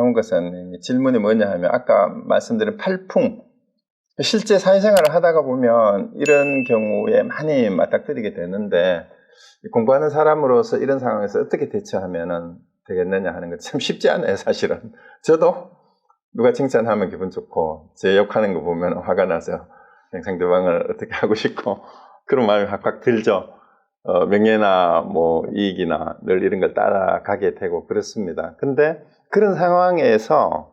강훈 질문이 뭐냐 하면 아까 말씀드린 팔풍, 실제 사회생활을 하다가 보면 이런 경우에 많이 맞닥뜨리게 되는데 공부하는 사람으로서 이런 상황에서 어떻게 대처하면 되겠느냐 하는 건 참 쉽지 않아요, 사실은. 저도 누가 칭찬하면 기분 좋고 제 욕하는 거 보면 화가 나서 상대방을 어떻게 하고 싶고 그런 마음이 확 들죠. 명예나 뭐 이익이나 늘 이런 걸 따라가게 되고 그렇습니다. 근데 그런 상황에서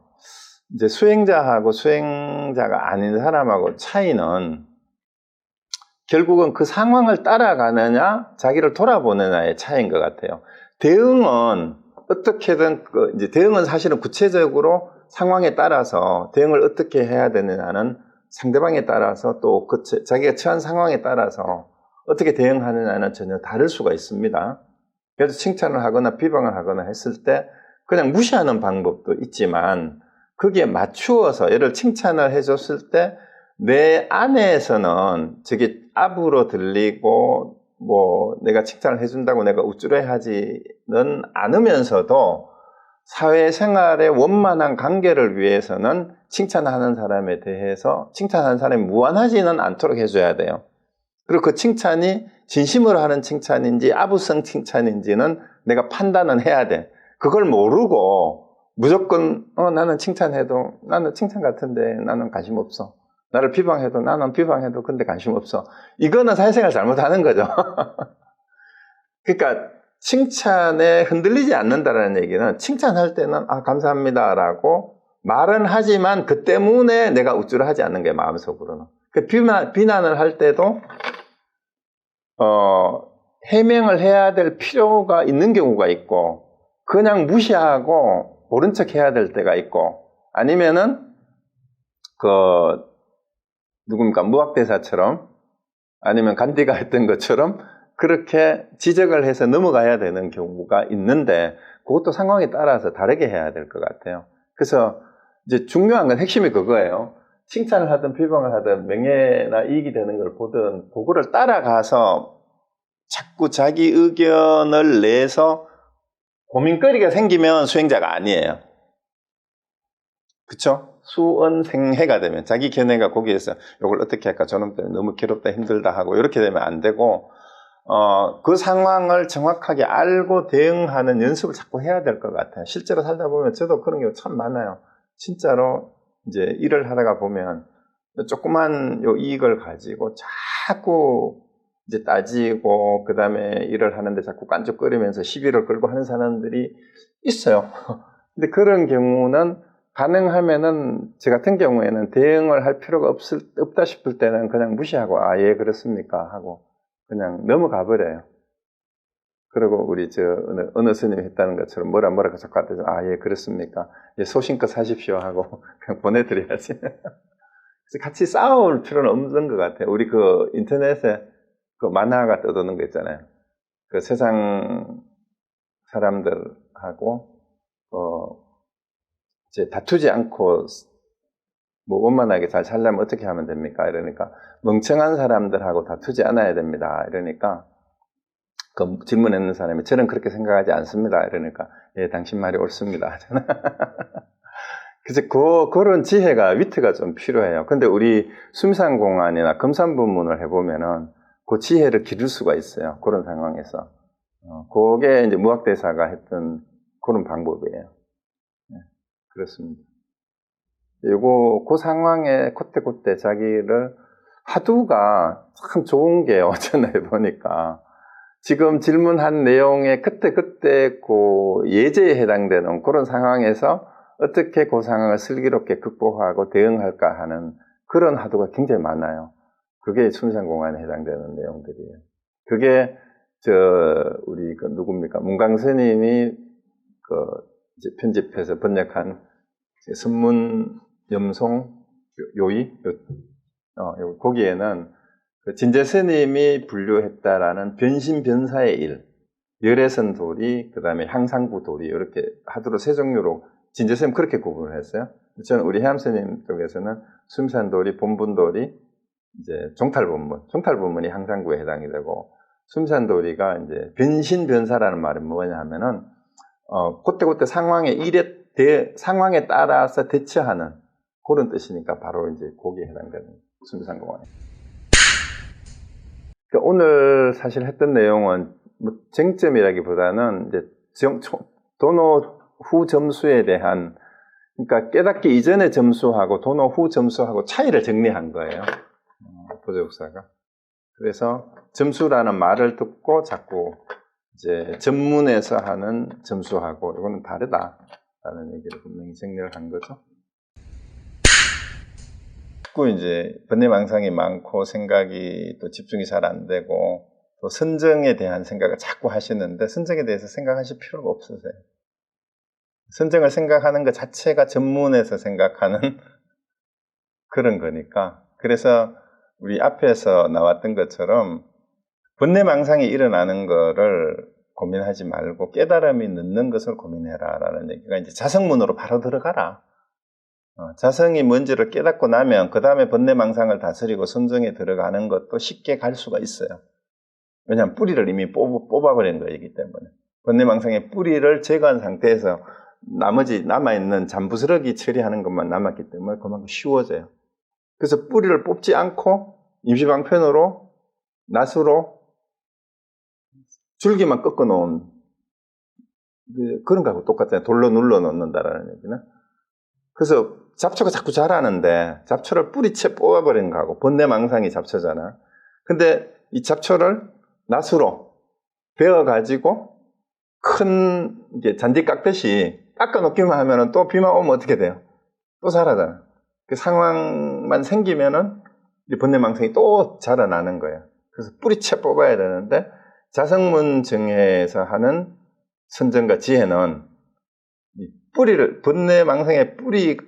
이제 수행자하고 수행자가 아닌 사람하고 차이는 결국은 그 상황을 따라가느냐, 자기를 돌아보느냐의 차이인 것 같아요. 대응은 어떻게든, 이제 대응은 사실은 구체적으로 상황에 따라서 대응을 어떻게 해야 되느냐는 상대방에 따라서 또 자기가 처한 상황에 따라서 어떻게 대응하느냐는 전혀 다를 수가 있습니다. 그래서 칭찬을 하거나 비방을 하거나 했을 때 그냥 무시하는 방법도 있지만 거기에 맞추어서 얘를 칭찬을 해줬을 때 내 안에서는 저게 압으로 들리고 뭐 내가 칭찬을 해준다고 내가 우쭐해하지는 않으면서도 사회생활의 원만한 관계를 위해서는 칭찬하는 사람에 대해서 칭찬하는 사람이 무안하지는 않도록 해줘야 돼요. 그리고 그 칭찬이 진심으로 하는 칭찬인지 아부성 칭찬인지는 내가 판단은 해야 돼. 그걸 모르고 무조건 나는 칭찬해도 나는 칭찬 같은데 나는 관심 없어. 나를 비방해도 나는 비방해도 근데 관심 없어. 이거는 사회생활 잘못하는 거죠. 그러니까 칭찬에 흔들리지 않는다라는 얘기는 칭찬할 때는 감사합니다 라고 말은 하지만 그 때문에 내가 우쭐하지 않는 게 마음속으로는. 그 비난을 할 때도 해명을 해야 될 필요가 있는 경우가 있고 그냥 무시하고 모른 척 해야 될 때가 있고 아니면은 누굽니까 무학대사처럼 아니면 간디가 했던 것처럼 그렇게 지적을 해서 넘어가야 되는 경우가 있는데 그것도 상황에 따라서 다르게 해야 될 것 같아요. 그래서 이제 중요한 건 핵심이 그거예요. 칭찬을 하든 비방을 하든 명예나 이익이 되는 걸 보든 그거를 따라가서 자꾸 자기 의견을 내서 고민거리가 생기면 수행자가 아니에요. 그쵸? 수언생해가 되면 자기 견해가 거기에서 이걸 어떻게 할까 저놈 때문에 너무 괴롭다 힘들다 하고 이렇게 되면 안 되고 그 상황을 정확하게 알고 대응하는 연습을 자꾸 해야 될 것 같아요. 실제로 살다 보면 저도 그런 경우 참 많아요. 진짜로 이제 일을 하다가 보면 조그만 요 이익을 가지고 자꾸 이제 따지고 그 다음에 일을 하는데 자꾸 깐죽거리면서 시비를 걸고 하는 사람들이 있어요. 근데 그런 경우는 가능하면은 저 같은 경우에는 대응을 할 필요가 없다 싶을 때는 그냥 무시하고 예 그렇습니까 하고 그냥 넘어가 버려요. 그리고 우리 어느 스님이 했다는 것처럼 뭐라 자꾸 하더니 예 그렇습니까 예 소신껏 사십시오 하고 그냥 보내드려야지. 그래서 같이 싸울 필요는 없는 것 같아요. 우리 인터넷에 만화가 떠도는 거 있잖아요. 세상 사람들하고 이제 다투지 않고 뭐 원만하게 잘 살려면 어떻게 하면 됩니까? 이러니까 멍청한 사람들하고 다투지 않아야 됩니다. 이러니까 그 질문했는 사람이 저는 그렇게 생각하지 않습니다. 이러니까 예, 당신 말이 옳습니다. 그래서 그런 지혜가 위트가 좀 필요해요. 근데 우리 수미산공안이나 금산법문을 해보면은 그 지혜를 기를 수가 있어요. 그런 상황에서 그게 이제 무학대사가 했던 그런 방법이에요. 그렇습니다. 그 상황에 그때 자기를 하두가 참 좋은 게 어쩌나 해보니까 지금 질문한 내용의 그때 그 예제에 해당되는 그런 상황에서 어떻게 그 상황을 슬기롭게 극복하고 대응할까 하는 그런 하두가 굉장히 많아요. 그게 수미산공안에 해당되는 내용들이에요. 그게 우리 누굽니까 문광스님이 이제 편집해서 번역한 선문염송 요의 거기에는 진제스님이 분류했다라는 변신변사의 일, 열애선 도리, 그 다음에 향상구 도리 이렇게 하두로 세 종류로 진제스님 그렇게 구분을 했어요. 저는 우리 해암스님 쪽에서는 수미산도리, 본분도리, 이제 종탈본문이 향상구에 해당이 되고 수미산도리가 이제 변신변사라는 말은 뭐냐 하면은 그때 상황에 일에 상황에 따라서 대처하는 그런 뜻이니까 바로 이제 거기에 해당되는 수미상공원이에요. 그러니까 오늘 사실 했던 내용은 뭐 쟁점이라기보다는 이제 도노 후 점수에 대한, 그러니까 깨닫기 이전의 점수하고 도노 후 점수하고 차이를 정리한 거예요. 보조국사가. 그래서 점수라는 말을 듣고 자꾸 이제 전문에서 하는 점수하고 이거는 다르다라는 얘기를 분명히 정리를 한 거죠. 자꾸 이제 번뇌망상이 많고 생각이 또 집중이 잘 안 되고 또 선정에 대한 생각을 자꾸 하시는데 선정에 대해서 생각하실 필요가 없으세요. 선정을 생각하는 것 자체가 전문에서 생각하는 그런 거니까. 그래서 우리 앞에서 나왔던 것처럼 번뇌망상이 일어나는 거를 고민하지 말고 깨달음이 늦는 것을 고민해라 라는 얘기가 이제 자성문으로 바로 들어가라. 자성이 뭔지를 깨닫고 나면 그 다음에 번뇌망상을 다스리고 선정에 들어가는 것도 쉽게 갈 수가 있어요. 왜냐하면 뿌리를 이미 뽑아버린 거이기 때문에. 번뇌망상의 뿌리를 제거한 상태에서 나머지 남아있는 잔부스러기 처리하는 것만 남았기 때문에 그만큼 쉬워져요. 그래서 뿌리를 뽑지 않고 임시방편으로 낫으로 줄기만 꺾어 놓은 그런 거하고 똑같아요. 돌로 눌러 놓는다라는 얘기는. 그래서 잡초가 자꾸 자라는데 잡초를 뿌리채 뽑아버리는 거하고 번뇌망상이 잡초잖아. 근데 이 잡초를 낫으로 베어가지고 큰 이제 잔디 깎듯이 깎아 놓기만 하면은 또 비만 오면 어떻게 돼요? 또 자라잖아. 그 상황만 생기면은 번뇌망상이 또 자라나는 거예요. 그래서 뿌리채 뽑아야 되는데 자성문 정해에서 하는 선정과 지혜는 이 뿌리를, 번뇌망상의 뿌리를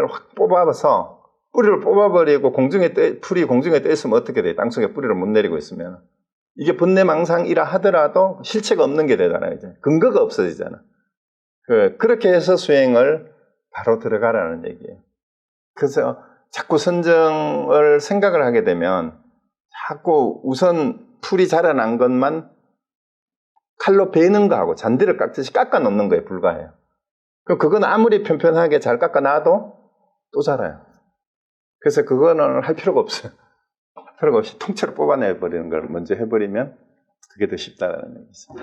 확 뽑아서 뿌리를 뽑아버리고 풀이 공중에 떠 있으면 어떻게 돼요? 땅속에 뿌리를 못 내리고 있으면. 이게 번뇌망상이라 하더라도 실체가 없는 게 되잖아요. 이제 근거가 없어지잖아. 그렇게 해서 수행을 바로 들어가라는 얘기예요. 그래서 자꾸 선정을 생각을 하게 되면 자꾸 우선 풀이 자라난 것만 칼로 베는 거하고 잔디를 깎듯이 깎아 놓는 거에 불과해요. 그럼 그건 아무리 편편하게 잘 깎아 놔도 또 자라요. 그래서 그거는 할 필요가 없어요. 할 필요가 없이 통째로 뽑아내버리는 걸 먼저 해버리면 그게 더 쉽다는 얘기죠.